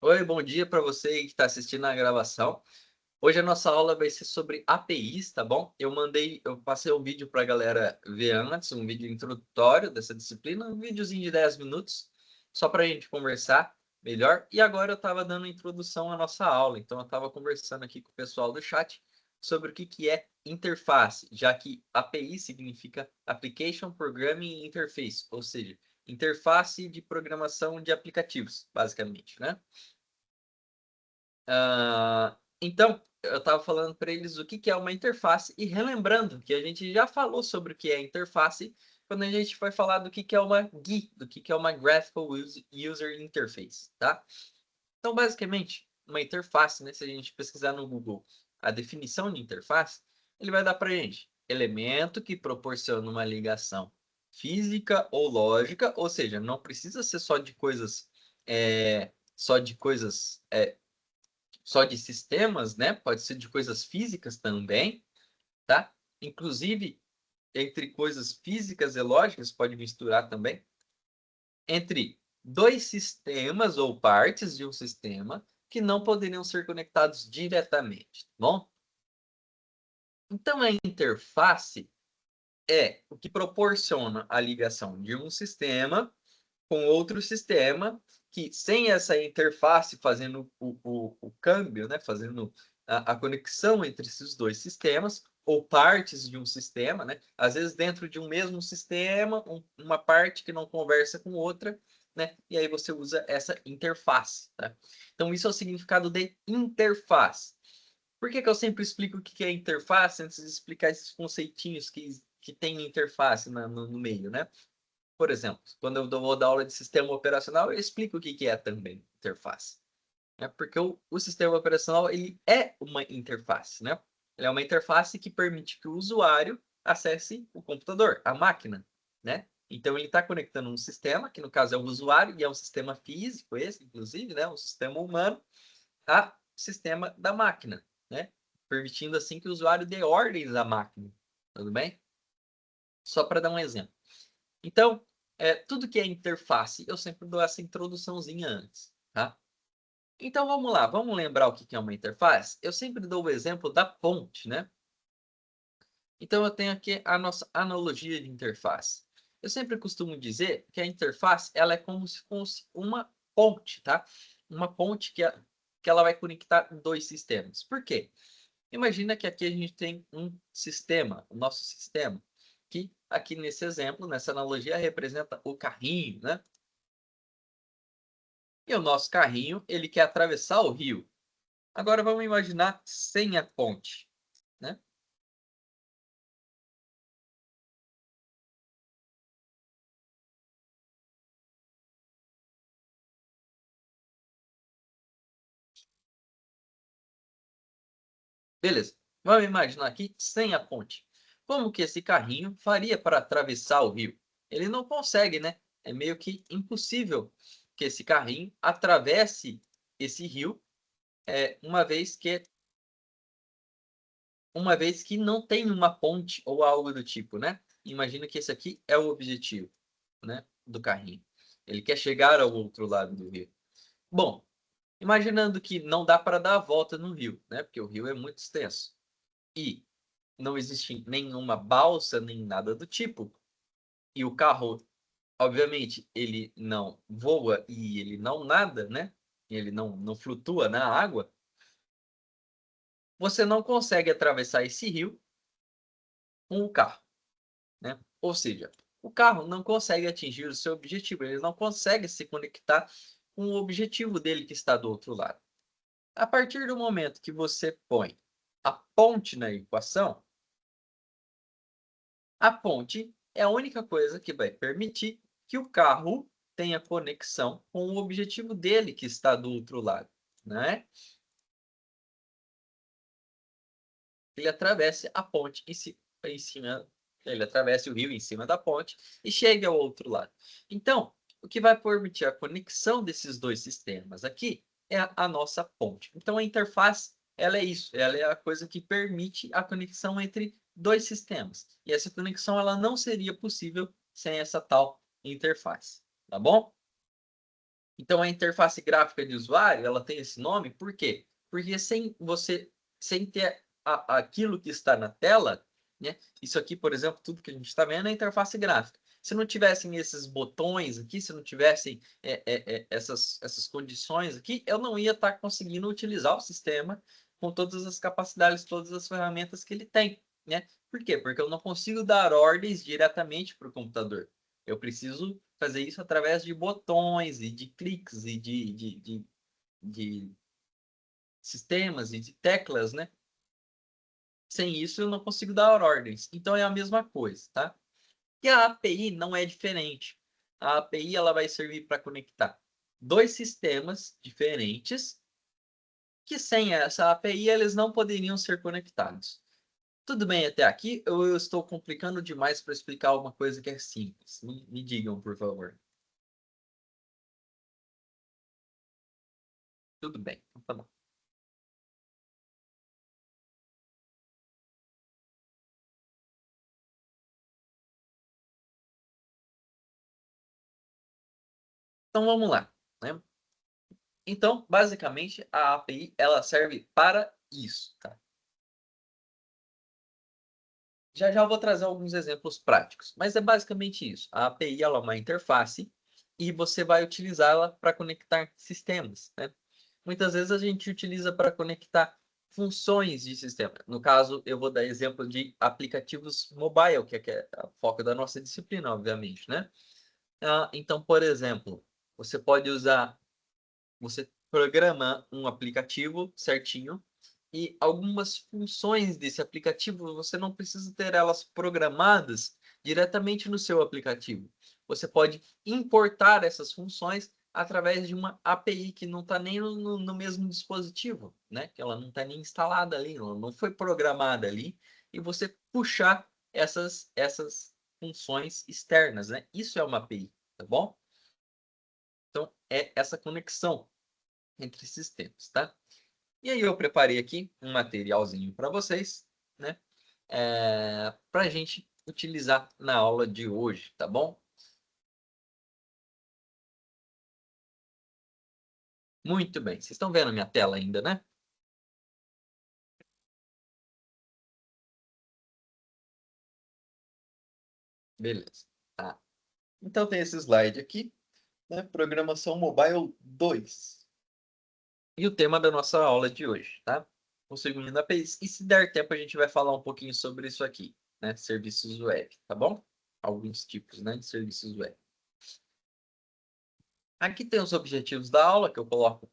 Oi, bom dia para você aí que está assistindo a gravação. Hoje a nossa aula vai ser sobre APIs, tá bom? Eu passei um vídeo para a galera ver antes, um vídeo introdutório dessa disciplina, um videozinho de 10 minutos, só para a gente conversar melhor. E agora eu estava dando introdução à nossa aula, então eu estava conversando aqui com o pessoal do chat sobre o que é interface, já que API significa Application Programming Interface, ou seja, interface de programação de aplicativos, basicamente, né? Então, eu estava falando para eles o que é uma interface e relembrando que a gente já falou sobre o que é interface quando a gente foi falar do que é uma GUI, do que é uma Graphical User Interface, tá? Então, basicamente, uma interface, né, se a gente pesquisar no Google a definição de interface, ele vai dar para a gente elemento que proporciona uma ligação física ou lógica, ou seja, não precisa ser só de coisas só de sistemas, né? Pode ser de coisas físicas também, tá? Inclusive, entre coisas físicas e lógicas, pode misturar também, entre dois sistemas ou partes de um sistema que não poderiam ser conectados diretamente, tá bom? Então, a interface é o que proporciona a ligação de um sistema com outro sistema que, sem essa interface fazendo o câmbio, né, fazendo a conexão entre esses dois sistemas, ou partes de um sistema, né? Às vezes dentro de um mesmo sistema, uma parte que não conversa com outra, né? E aí você usa essa interface, tá? Então, isso é o significado de interface. Por que eu sempre explico o que é interface antes de explicar esses conceitinhos que tem interface no meio, né? Por exemplo, quando eu vou dar aula de sistema operacional, eu explico o que é também interface. Né? Porque o sistema operacional ele é uma interface, né? Ele é uma interface que permite que o usuário acesse o computador, a máquina, né? Então ele está conectando um sistema, que no caso é o usuário, e é um sistema físico esse, inclusive, né? Um sistema humano, a sistema da máquina, né? Permitindo assim que o usuário dê ordens à máquina. Tudo bem? Só para dar um exemplo. Então, tudo que é interface, eu sempre dou essa introduçãozinha antes, tá? Então, vamos lá, vamos lembrar o que é uma interface? Eu sempre dou o exemplo da ponte, né? Então, eu tenho aqui a nossa analogia de interface. Eu sempre costumo dizer que a interface, ela é como se fosse uma ponte, tá? Uma ponte que ela vai conectar dois sistemas. Por quê? Imagina que aqui a gente tem um sistema, o nosso sistema, que aqui nesse exemplo, nessa analogia, representa o carrinho, né? E o nosso carrinho, ele quer atravessar o rio. Agora vamos imaginar sem a ponte, né? Beleza. Vamos imaginar aqui sem a ponte. Como que esse carrinho faria para atravessar o rio? Ele não consegue, né? É meio que impossível que esse carrinho atravesse esse rio, uma vez que não tem uma ponte ou algo do tipo, né? Imagina que esse aqui é o objetivo, né, do carrinho. Ele quer chegar ao outro lado do rio. Bom, imaginando que não dá para dar a volta no rio, né? Porque o rio é muito extenso. E não existe nenhuma balsa nem nada do tipo. E o carro, obviamente, ele não voa e ele não nada, né? Ele não flutua na água. Você não consegue atravessar esse rio com o carro, né? Ou seja, o carro não consegue atingir o seu objetivo, ele não consegue se conectar com o objetivo dele que está do outro lado. A partir do momento que você põe a ponte na equação, a ponte é a única coisa que vai permitir que o carro tenha conexão com o objetivo dele que está do outro lado, né? Ele atravesse a ponte em cima, ele atravesse o rio em cima da ponte e chegue ao outro lado. Então, o que vai permitir a conexão desses dois sistemas aqui é a nossa ponte. Então, a interface, ela é isso, ela é a coisa que permite a conexão entre dois sistemas. E essa conexão, ela não seria possível sem essa tal interface, tá bom? Então, a interface gráfica de usuário, ela tem esse nome, por quê? Porque sem ter aquilo que está na tela, né? Isso aqui, por exemplo, tudo que a gente está vendo é a interface gráfica. Se não tivessem esses botões aqui, se não tivessem essas condições aqui, eu não ia estar conseguindo utilizar o sistema com todas as capacidades, todas as ferramentas que ele tem, né? Por quê? Porque eu não consigo dar ordens diretamente para o computador. Eu preciso fazer isso através de botões e de cliques e de sistemas e de teclas, né? Sem isso, eu não consigo dar ordens. Então, é a mesma coisa, tá? E a API não é diferente. A API ela vai servir para conectar dois sistemas diferentes que sem essa API eles não poderiam ser conectados. Tudo bem até aqui? Eu estou complicando demais para explicar uma coisa que é simples? Me digam, por favor. Tudo bem, então tá bom. Então vamos lá, né? Então, basicamente, a API ela serve para isso, tá? Já já eu vou trazer alguns exemplos práticos, mas é basicamente isso. A API ela é uma interface e você vai utilizá-la para conectar sistemas, né? Muitas vezes a gente utiliza para conectar funções de sistema. No caso, eu vou dar exemplo de aplicativos mobile, que é o foco da nossa disciplina, obviamente, né? Então, por exemplo, você pode usar, você programa um aplicativo certinho e algumas funções desse aplicativo você não precisa ter elas programadas diretamente no seu aplicativo. Você pode importar essas funções através de uma API que não está nem no mesmo dispositivo, né? Que ela não está nem instalada ali, ela não foi programada ali, e você puxar essas funções externas, né? Isso é uma API, tá bom? Então, é essa conexão entre sistemas, tá? E aí eu preparei aqui um materialzinho para vocês, né? Para a gente utilizar na aula de hoje, tá bom? Muito bem. Vocês estão vendo a minha tela ainda, né? Beleza. Tá. Então tem esse slide aqui, né? Programação Mobile 2. E o tema da nossa aula de hoje, tá? Conseguindo APIs. E se der tempo, a gente vai falar um pouquinho sobre isso aqui, né? Serviços web, tá bom? Alguns tipos, né, de serviços web. Aqui tem os objetivos da aula que eu coloco.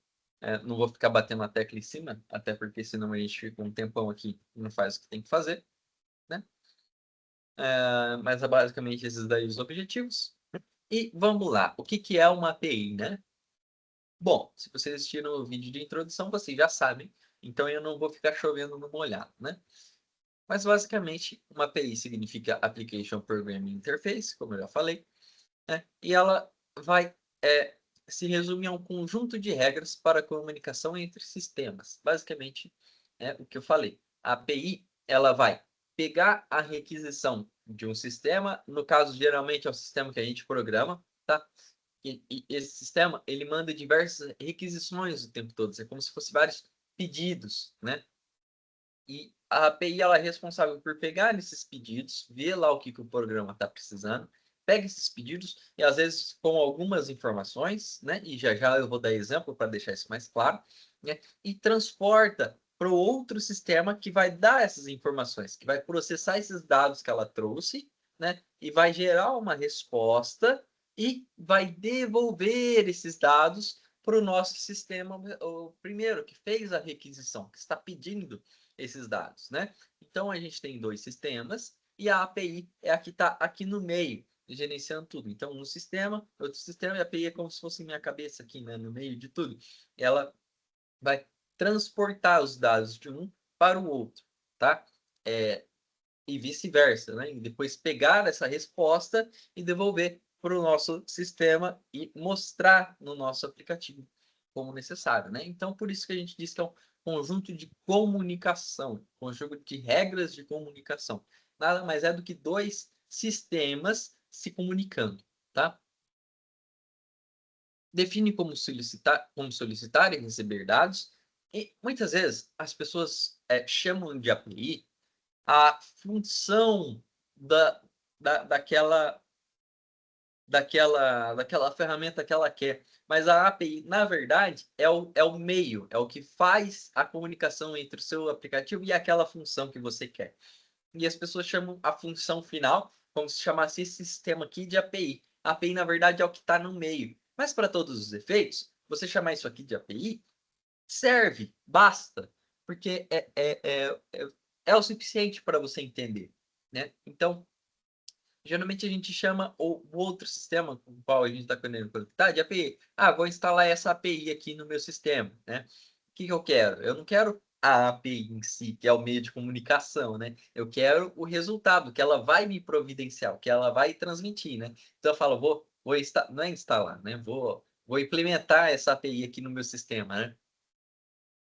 Não vou ficar batendo a tecla em cima, até porque senão a gente fica um tempão aqui e não faz o que tem que fazer, né? Mas é basicamente esses daí os objetivos. E vamos lá, o que que é uma API, né? Bom, se vocês assistiram o vídeo de introdução, vocês já sabem, então eu não vou ficar chovendo no molhado, né? Mas basicamente, uma API significa Application Programming Interface, como eu já falei, né? E ela vai se resume a um conjunto de regras para a comunicação entre sistemas. Basicamente, é o que eu falei. A API ela vai pegar a requisição de um sistema, no caso, geralmente é o sistema que a gente programa, tá? E esse sistema, ele manda diversas requisições o tempo todo. É como se fosse vários pedidos, né? E a API ela é responsável por pegar esses pedidos, ver lá o que, que o programa está precisando, pega esses pedidos e às vezes com algumas informações, né? E já já eu vou dar exemplo para deixar isso mais claro, né? E transporta para o outro sistema que vai dar essas informações, que vai processar esses dados que ela trouxe, né? E vai gerar uma resposta e vai devolver esses dados para o nosso sistema, o primeiro que fez a requisição, que está pedindo esses dados, né? Então a gente tem dois sistemas e a API é a que está aqui no meio, gerenciando tudo. Então, um sistema, outro sistema, e a API é como se fosse minha cabeça aqui, né, no meio de tudo. Ela vai transportar os dados de um para o outro, tá? E vice-versa, né? E depois pegar essa resposta e devolver para o nosso sistema e mostrar no nosso aplicativo como necessário, né? Então, por isso que a gente diz que é um conjunto de comunicação, conjunto de regras de comunicação. Nada mais é do que dois sistemas se comunicando, tá? define como solicitar e receber dados, e muitas vezes as pessoas chamam de API a função da, daquela ferramenta que ela quer. Mas a API, na verdade, é o meio, é o que faz a comunicação entre o seu aplicativo e aquela função que você quer. E as pessoas chamam a função final como se chamasse esse sistema aqui de API. A API, na verdade, é o que está no meio. Mas para todos os efeitos, você chamar isso aqui de API serve, basta, porque é o suficiente para você entender, né? Então, geralmente a gente chama o outro sistema com o qual a gente está querendo conectar de API. Ah, vou instalar essa API aqui no meu sistema, né? O que eu quero? Eu não quero a API em si, que é o meio de comunicação, né? Eu quero o resultado que ela vai me providenciar, que ela vai transmitir, né? Então eu falo, não é instalar, né? Vou implementar essa API aqui no meu sistema, né?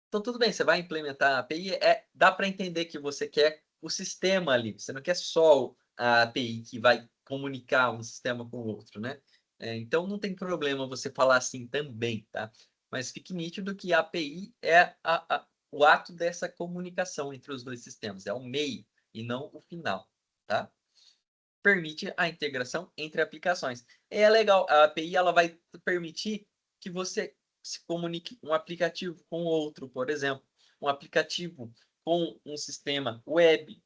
Então, tudo bem, você vai implementar a API, dá para entender que você quer o sistema ali, você não quer só a API que vai comunicar um sistema com o outro, né? Então, não tem problema você falar assim também, tá? Mas fique nítido que a API é o ato dessa comunicação entre os dois sistemas, é o meio e não o final, tá? Permite a integração entre aplicações. É legal, a API ela vai permitir que você se comunique um aplicativo com outro, por exemplo, um aplicativo com um sistema web,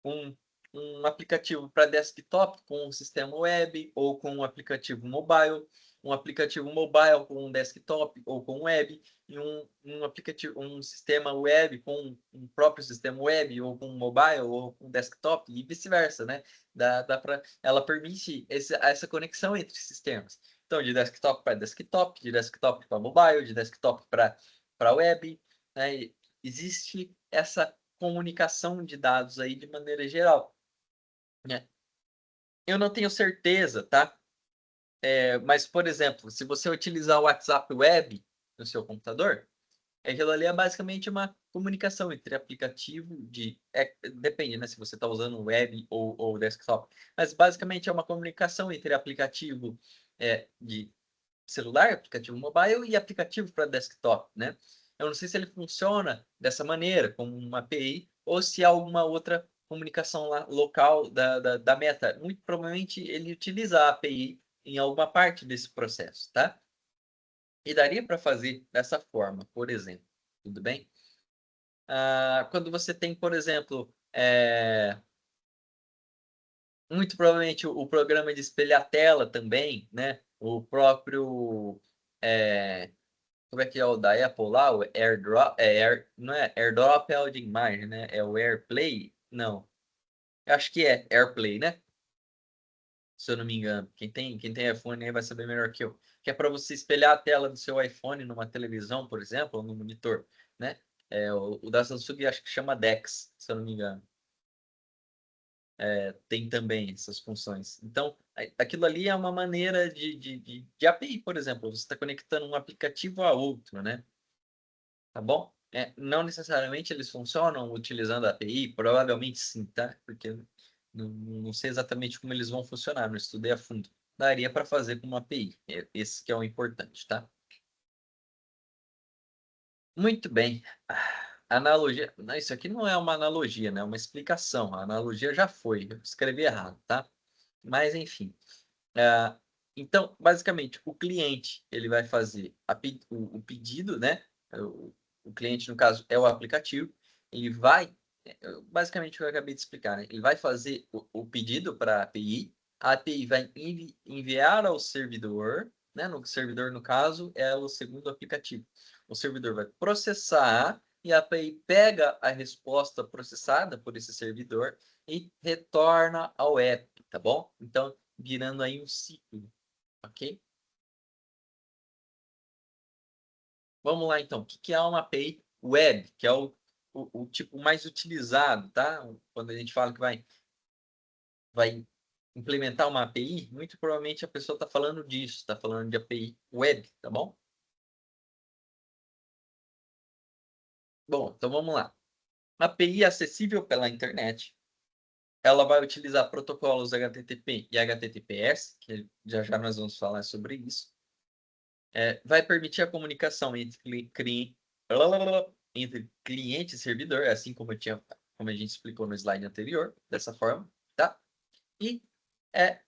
um, um aplicativo para desktop com um sistema web ou com um aplicativo mobile com um desktop ou com web e um aplicativo, um sistema web com um próprio sistema web ou com um mobile ou com desktop e vice-versa, né? Ela permite essa conexão entre sistemas. Então, de desktop para desktop, de desktop para mobile, de desktop para web, né? Existe essa comunicação de dados aí de maneira geral, né? Eu não tenho certeza, tá? Mas, por exemplo, se você utilizar o WhatsApp Web no seu computador, aquilo ali é basicamente uma comunicação entre aplicativo depende, né? Se você está usando web ou desktop. Mas basicamente é uma comunicação entre aplicativo de celular, aplicativo mobile e aplicativo para desktop, né? Eu não sei se ele funciona dessa maneira, como uma API, ou se há alguma outra comunicação local da Meta. Muito provavelmente ele utiliza a API em alguma parte desse processo, tá? E daria para fazer dessa forma, por exemplo. Tudo bem? Quando você tem, por exemplo, muito provavelmente o programa de espelhar tela também, né? O próprio como é que é o da Apple lá? O AirDrop, não é AirDrop é o de imagem, né? É o AirPlay? Não. Eu acho que é AirPlay, né? Se eu não me engano. Quem tem iPhone aí vai saber melhor que eu. Que é para você espelhar a tela do seu iPhone numa televisão, por exemplo, ou no monitor, né? O da Samsung acho que chama DeX, se eu não me engano. Tem também essas funções. Então, aquilo ali é uma maneira de API, por exemplo. Você está conectando um aplicativo a outro, né? Tá bom? Não necessariamente eles funcionam utilizando a API, provavelmente sim, tá? Porque não sei exatamente como eles vão funcionar, não estudei a fundo. Daria para fazer com uma API, esse que é o importante, tá? Muito bem. Analogia. Não, isso aqui não é uma analogia, né? É uma explicação. A analogia já foi, eu escrevi errado, tá? Mas, enfim. Ah, então, basicamente, o cliente ele vai fazer o pedido, né? O cliente, no caso, é o aplicativo. Ele vai, basicamente, o que eu acabei de explicar, né? Ele vai fazer o pedido para a API vai enviar ao servidor, né? No servidor, no caso, é o segundo aplicativo. O servidor vai processar e a API pega a resposta processada por esse servidor e retorna ao app, tá bom? Então, virando aí um ciclo, ok? Vamos lá, então. O que é uma API web? Que é o tipo mais utilizado, tá? Quando a gente fala que vai implementar uma API, muito provavelmente a pessoa está falando disso, está falando de API web, tá bom? Bom, então vamos lá. API acessível pela internet. Ela vai utilizar protocolos HTTP e HTTPS, que já já nós vamos falar sobre isso. vai permitir a comunicação entre cliente e servidor, assim como a gente explicou no slide anterior, dessa forma, tá? E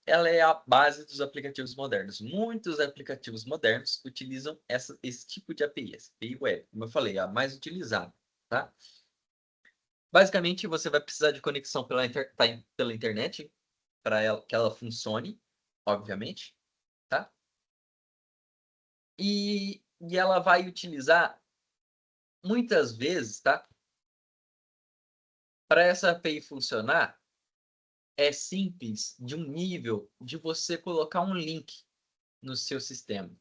ela é a base dos aplicativos modernos. Muitos aplicativos modernos utilizam esse tipo de API, essa API web, como eu falei, a mais utilizada, tá? Basicamente, você vai precisar de conexão pela internet para que ela funcione, obviamente, tá? E ela vai utilizar muitas vezes, tá? Para essa API funcionar, é simples de um nível de você colocar um link no seu sistema,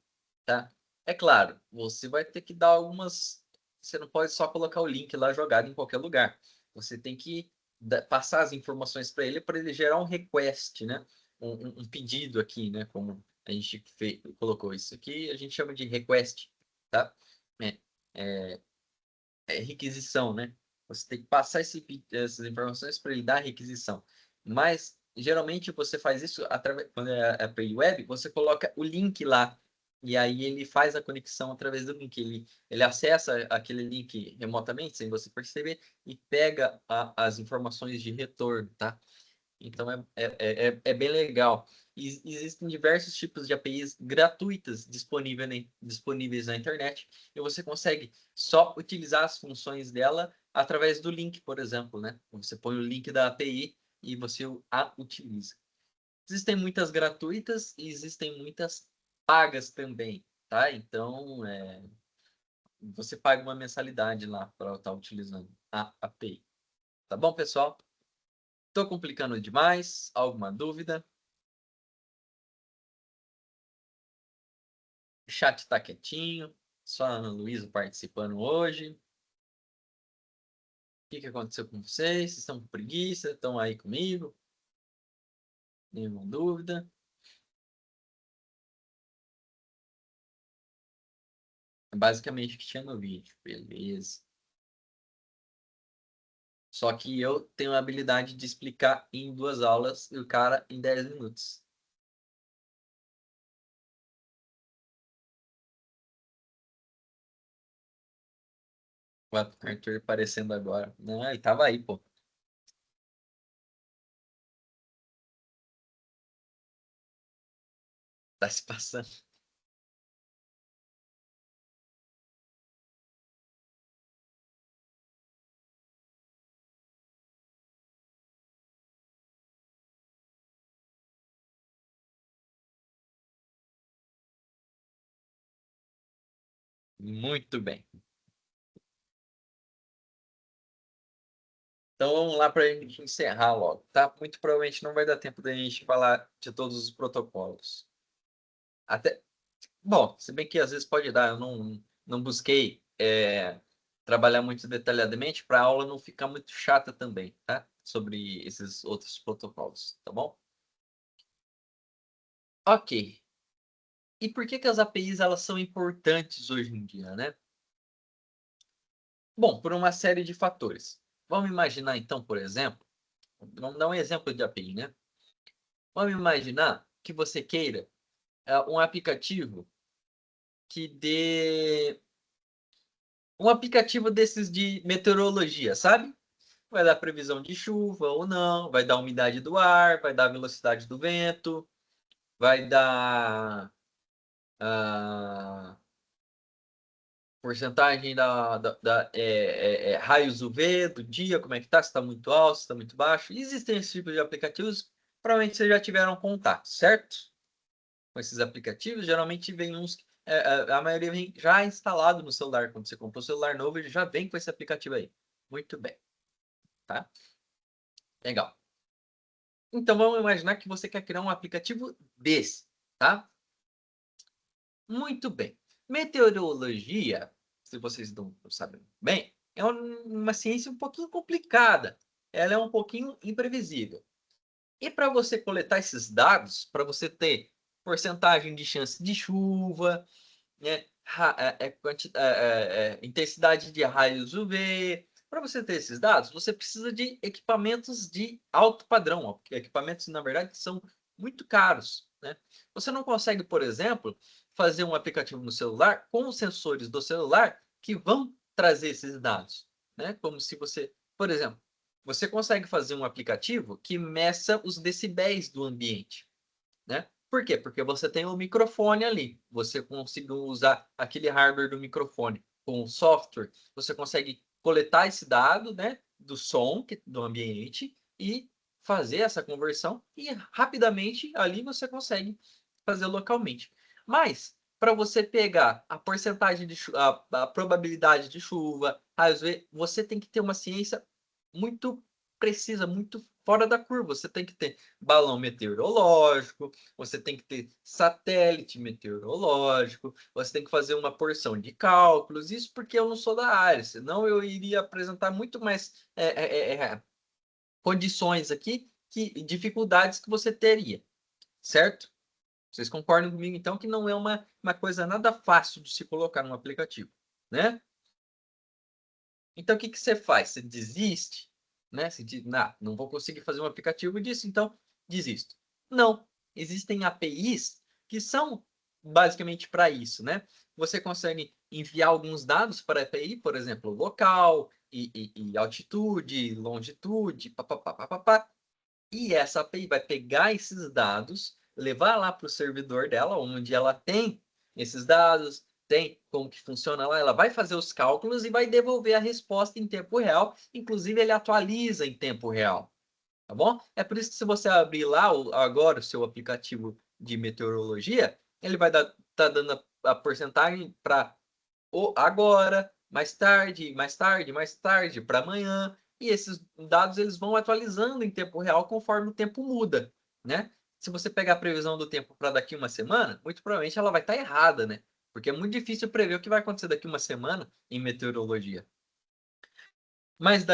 tá? É claro, você vai ter que dar algumas. Você não pode só colocar o link lá jogado em qualquer lugar. Você tem que passar as informações para ele gerar um request, né? Um pedido aqui, né? Como a gente colocou isso aqui, a gente chama de request, tá? É, é, é requisição, né? Você tem que passar essas informações para ele dar a requisição. Mas, geralmente, você faz isso através, quando é API web, você coloca o link lá. E aí ele faz a conexão através do link. Ele acessa aquele link remotamente, sem você perceber, e pega as informações de retorno, tá? Então é bem legal. Existem diversos tipos de APIs gratuitas disponíveis na internet e você consegue só utilizar as funções dela através do link, por exemplo, né? Você põe o link da API e você a utiliza. Existem muitas gratuitas e existem muitas pagas também, tá? Então você paga uma mensalidade lá para estar utilizando a API. Tá bom, pessoal? Estou complicando demais? Alguma dúvida? O chat está quietinho, só a Ana Luísa participando hoje. O que aconteceu com vocês? Vocês estão com preguiça? Estão aí comigo? Nenhuma dúvida? É basicamente o que tinha no vídeo, beleza. Só que eu tenho a habilidade de explicar em 2 aulas e o cara em 10 minutos. O Arthur aparecendo agora. Não, ele tava aí, pô. Tá se passando. Muito bem. Então vamos lá para a gente encerrar logo, tá? Muito provavelmente não vai dar tempo da gente falar de todos os protocolos. Até, bom, se bem que às vezes pode dar, eu não busquei trabalhar muito detalhadamente para a aula não ficar muito chata também, tá? Sobre esses outros protocolos, tá bom? Ok. E por que as APIs elas são importantes hoje em dia, né? Bom, por uma série de fatores. Vamos imaginar então, por exemplo, vamos dar um exemplo de API, né? Vamos imaginar que você queira um aplicativo que dê um aplicativo desses de meteorologia, sabe? Vai dar previsão de chuva ou não, vai dar umidade do ar, vai dar velocidade do vento, vai dar a porcentagem raios UV do dia, como é que tá, se está muito alto, se está muito baixo. Existem esse tipo de aplicativos, provavelmente vocês já tiveram contato, certo? Com esses aplicativos, geralmente vem uns, a maioria vem já instalado no celular. Quando você comprou o celular novo, ele já vem com esse aplicativo aí. Muito bem, tá? Legal. Então vamos imaginar que você quer criar um aplicativo desse, tá? Muito bem. Meteorologia, se vocês não sabem bem, é uma ciência um pouquinho complicada. Ela é um pouquinho imprevisível. E para você coletar esses dados, para você ter porcentagem de chance de chuva, né, intensidade de raios UV, para você ter esses dados, você precisa de equipamentos de alto padrão. Equipamentos, na verdade, que são muito caros. né? Você não consegue, por exemplo, fazer um aplicativo no celular com os sensores do celular que vão trazer esses dados, né? Como se você, por exemplo, você consegue fazer um aplicativo que meça os decibéis do ambiente, né? Por quê? Porque você tem um microfone ali. Você conseguiu usar aquele hardware do microfone com o software, você consegue coletar esse dado, né, do som do ambiente e fazer essa conversão e rapidamente ali você consegue fazer localmente. Mas para você pegar a porcentagem de a probabilidade de chuva, às vezes você tem que ter uma ciência muito precisa, muito fora da curva. Você tem que ter balão meteorológico, você tem que ter satélite meteorológico, você tem que fazer uma porção de cálculos. Isso porque eu não sou da área, senão eu iria apresentar muito mais condições aqui, dificuldades que você teria, certo? Vocês concordam comigo, então, que não é uma coisa nada fácil de se colocar no aplicativo, né? Então, o que você faz? Você desiste, né? Você diz, não vou conseguir fazer um aplicativo disso, então desisto. Não, existem APIs que são basicamente para isso, né? Você consegue enviar alguns dados para a API, por exemplo, local, e altitude, longitude, papapá, e essa API vai pegar esses dados, levar lá para o servidor dela, onde ela tem esses dados, tem como que funciona lá, ela vai fazer os cálculos e vai devolver a resposta em tempo real. Inclusive, ele atualiza em tempo real, tá bom? É por isso que se você abrir lá agora o seu aplicativo de meteorologia, ele vai tá dando a porcentagem para agora, mais tarde, mais tarde, para amanhã. E esses dados eles vão atualizando em tempo real conforme o tempo muda, né? Se você pegar a previsão do tempo para daqui uma semana, muito provavelmente ela vai estar errada, né? Porque é muito difícil prever o que vai acontecer daqui uma semana em meteorologia. Mas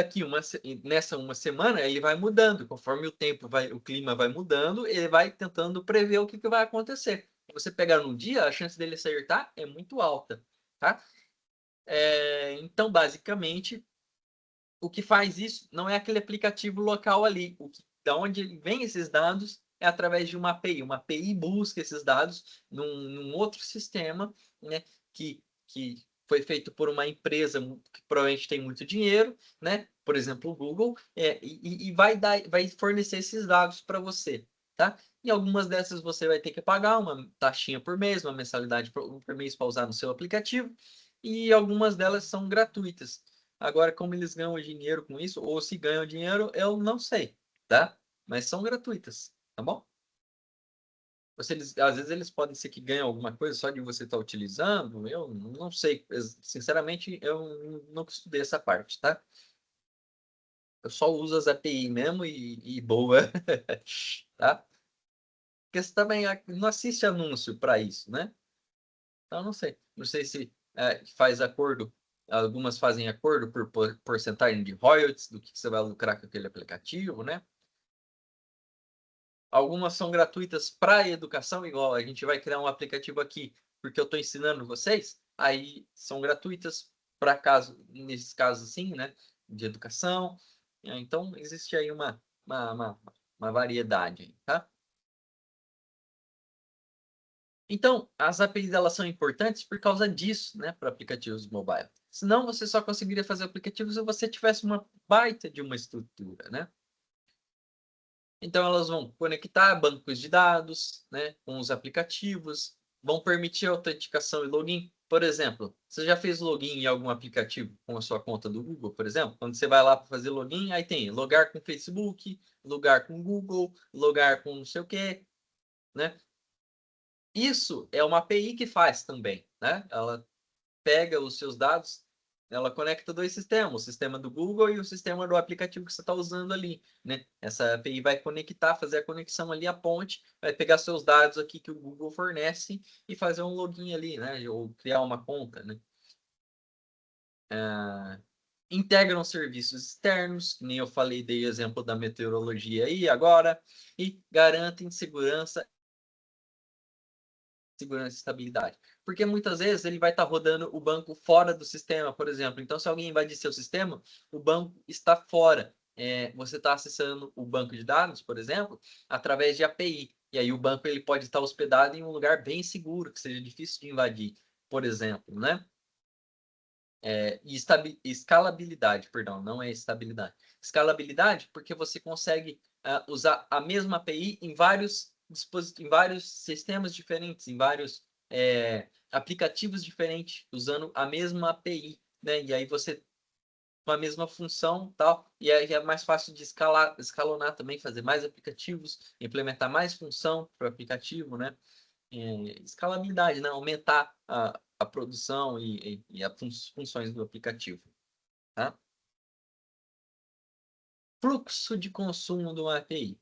nessa uma semana ele vai mudando, conforme o clima vai mudando, ele vai tentando prever o que vai acontecer. Se você pegar num dia, a chance dele acertar é muito alta, tá? Então, basicamente, o que faz isso não é aquele aplicativo local ali. Da onde vem esses dados é através de uma API. Uma API busca esses dados num outro sistema, né, que foi feito por uma empresa que provavelmente tem muito dinheiro, né? Por exemplo, o Google, e vai fornecer esses dados para você, tá? E algumas dessas você vai ter que pagar uma taxinha por mês, uma mensalidade por mês para usar no seu aplicativo, e algumas delas são gratuitas. Agora, como eles ganham dinheiro com isso, ou se ganham dinheiro, eu não sei, tá? Mas são gratuitas, tá bom? Às vezes eles podem ser que ganhem alguma coisa só de você estar utilizando, eu não sei. Sinceramente, eu não estudei essa parte, tá? Eu só uso as API mesmo e boa, tá? Porque você também não assiste anúncio para isso, né? Então, não sei. Não sei se faz acordo. Algumas fazem acordo por porcentagem de royalties do que você vai lucrar com aquele aplicativo, né? Algumas são gratuitas para educação, igual a gente vai criar um aplicativo aqui porque eu estou ensinando vocês. Aí são gratuitas para nesses casos assim, né? De educação. Então, existe aí uma variedade, tá? Então, as APIs elas são importantes por causa disso, né, para aplicativos mobile. Senão, você só conseguiria fazer aplicativos se você tivesse uma baita de uma estrutura, né? Então, elas vão conectar bancos de dados, né, com os aplicativos, vão permitir autenticação e login. Por exemplo, você já fez login em algum aplicativo com a sua conta do Google, por exemplo? Quando você vai lá para fazer login, aí tem logar com Facebook, logar com Google, logar com não sei o quê, né? Isso é uma API que faz também, né? Ela pega os seus dados, ela conecta dois sistemas, o sistema do Google e o sistema do aplicativo que você está usando ali, né? Essa API vai conectar, fazer a conexão ali, a ponte, vai pegar seus dados aqui que o Google fornece e fazer um login ali, né? Ou criar uma conta, né? Integram serviços externos, que nem eu falei, dei exemplo da meteorologia aí agora, e garantem segurança e estabilidade. Porque muitas vezes ele vai estar rodando o banco fora do sistema, por exemplo. Então, se alguém invadir seu sistema, o banco está fora. Você está acessando o banco de dados, por exemplo, através de API. E aí o banco ele pode estar hospedado em um lugar bem seguro, que seja difícil de invadir, por exemplo, né? E escalabilidade, perdão, não é estabilidade. Escalabilidade, porque você consegue usar a mesma API em vários sistemas diferentes, em vários aplicativos diferentes, usando a mesma API, né? E aí você com a mesma função, tal, e aí é mais fácil de escalonar também, fazer mais aplicativos, implementar mais função para o aplicativo, né? Escalabilidade, né? Aumentar a produção e as funções do aplicativo, tá? Fluxo de consumo do API.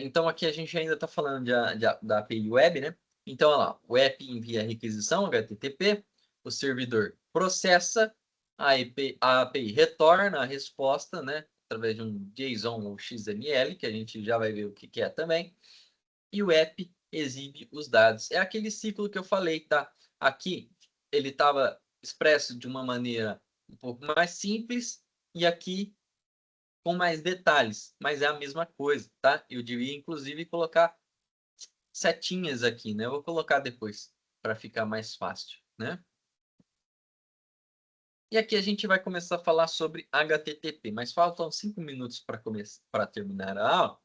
Então, aqui a gente ainda está falando da API Web, né? Então, olha lá, o app envia a requisição HTTP, o servidor processa, a API retorna a resposta, né? Através de um JSON ou XML, que a gente já vai ver o que é também. E o app exibe os dados. É aquele ciclo que eu falei, tá? Aqui ele estava expresso de uma maneira um pouco mais simples e aqui com mais detalhes, mas é a mesma coisa, tá? Eu devia inclusive colocar setinhas aqui, né? Eu vou colocar depois para ficar mais fácil, né? E aqui a gente vai começar a falar sobre HTTP, mas faltam 5 minutos para terminar a aula.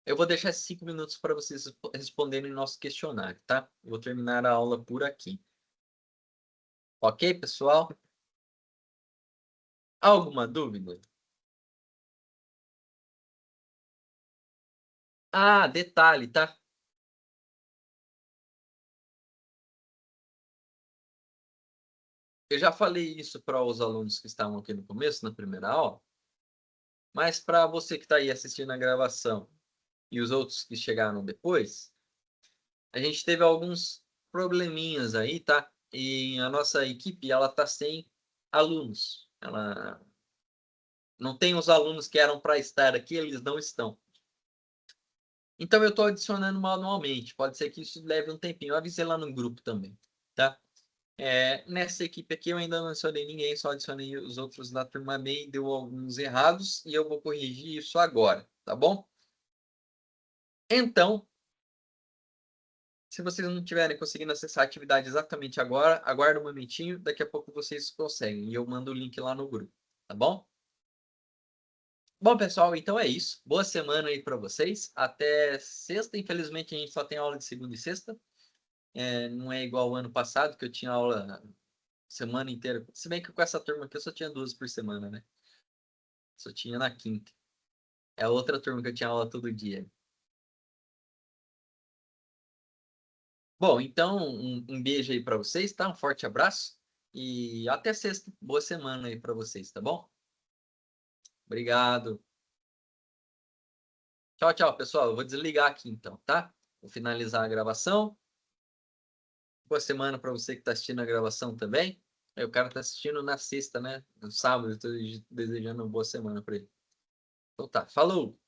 Eu vou deixar esses 5 minutos para vocês responderem nosso questionário, tá? Eu vou terminar a aula por aqui. Ok, pessoal? Alguma dúvida? Ah, detalhe, tá? Eu já falei isso para os alunos que estavam aqui no começo, na primeira aula, mas para você que está aí assistindo a gravação e os outros que chegaram depois, a gente teve alguns probleminhas aí, tá? E a nossa equipe, ela tá sem alunos. Ela não tem os alunos que eram para estar aqui, eles não estão. Então eu estou adicionando manualmente. Pode ser que isso leve um tempinho. Eu avisei lá no grupo também, tá? Nessa equipe aqui eu ainda não adicionei ninguém, só adicionei os outros da turma B e deu alguns errados e eu vou corrigir isso agora, tá bom? Então, se vocês não estiverem conseguindo acessar a atividade exatamente agora, aguarda um momentinho, daqui a pouco vocês conseguem e eu mando o link lá no grupo, tá bom? Bom, pessoal, então é isso. Boa semana aí para vocês. Até sexta. Infelizmente, a gente só tem aula de segunda e sexta. Não é igual ao ano passado, que eu tinha aula semana inteira. Se bem que com essa turma aqui eu só tinha 2 por semana, né? Só tinha na quinta. É outra turma que eu tinha aula todo dia. Bom, então um beijo aí para vocês, tá? Um forte abraço e até sexta. Boa semana aí para vocês, tá bom? Obrigado. Tchau, tchau, pessoal. Eu vou desligar aqui então, tá? Vou finalizar a gravação. Boa semana para você que está assistindo a gravação também. Aí o cara está assistindo na sexta, né? No sábado, eu estou desejando uma boa semana para ele. Então tá, falou!